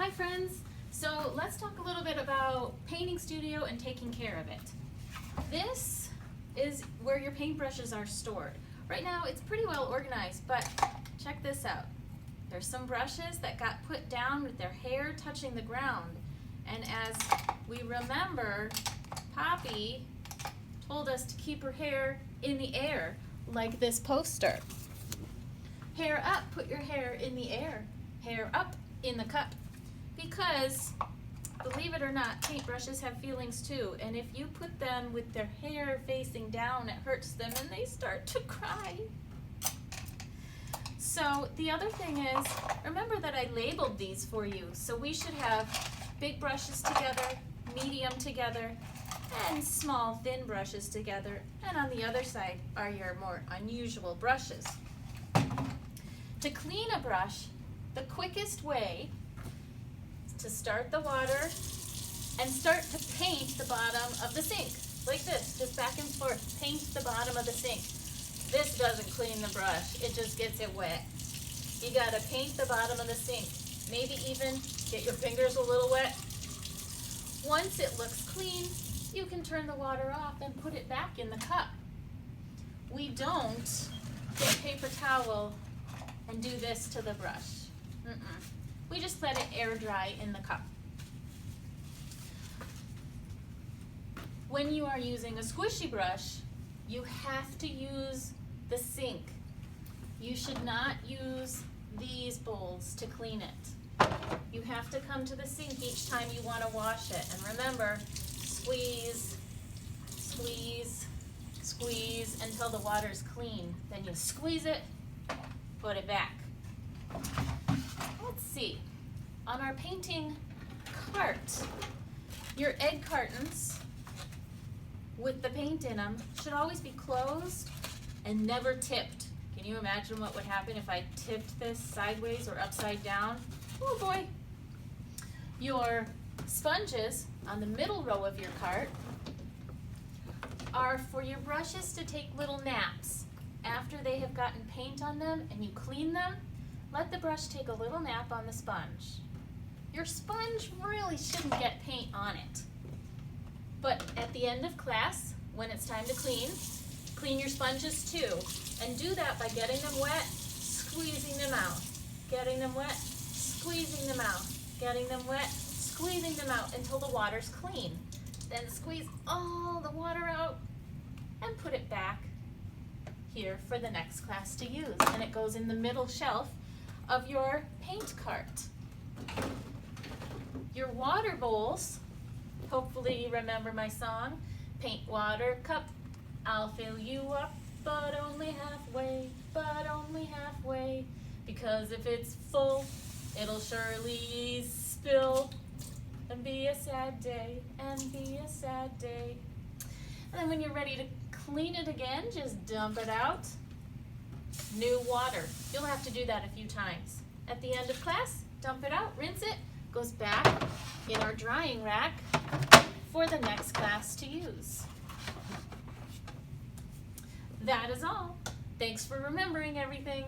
Hi friends! So let's talk a little bit about painting studio and taking care of it. This is where your paintbrushes are stored. Right now it's pretty well organized, but check this out. There's some brushes that got put down with their hair touching the ground. And as we remember, Poppy told us to keep her hair in the air, like this poster. Hair up, put your hair in the air. Hair up in the cup. Because, believe it or not, paintbrushes have feelings too. And if you put them with their hair facing down, it hurts them and they start to cry. So the other thing is, remember that I labeled these for you. So we should have big brushes together, medium together, and small thin brushes together. And on the other side are your more unusual brushes. To clean a brush, the quickest way is to start the water and start to paint the bottom of the sink. Like this, just back and forth, paint the bottom of the sink. This doesn't clean the brush, it just gets it wet. You gotta paint the bottom of the sink. Maybe even get your fingers a little wet. Once it looks clean, you can turn the water off and put it back in the cup. We don't get a paper towel and do this to the brush. We just let it air dry in the cup. When you are using a squishy brush, you have to use the sink. You should not use these bowls to clean it. You have to come to the sink each time you want to wash it. And remember, squeeze, squeeze, squeeze until the water's clean. Then you squeeze it, put it back. Let's see. On our painting cart, your egg cartons with the paint in them should always be closed and never tipped. Can you imagine what would happen if I tipped this sideways or upside down? Oh boy. Your sponges on the middle row of your cart are for your brushes to take little naps. After they have gotten paint on them and you clean them, let the brush take a little nap on the sponge. Your sponge really shouldn't get paint on it. But at the end of class, when it's time to clean your sponges too. And do that by getting them wet, squeezing them out. Getting them wet, squeezing them out. Getting them wet, squeezing them out until the water's clean. Then squeeze all the water out and put it back here for the next class to use. And it goes in the middle shelf of your paint cart. Your water bowls, hopefully you remember my song, paint water cup, I'll fill you up, but only halfway, because if it's full, it'll surely spill, and be a sad day, and be a sad day. And then when you're ready to clean it again, just dump it out. New water. You'll have to do that a few times. At the end of class, dump it out, rinse it, goes back in our drying rack for the next class to use. That is all. Thanks for remembering everything.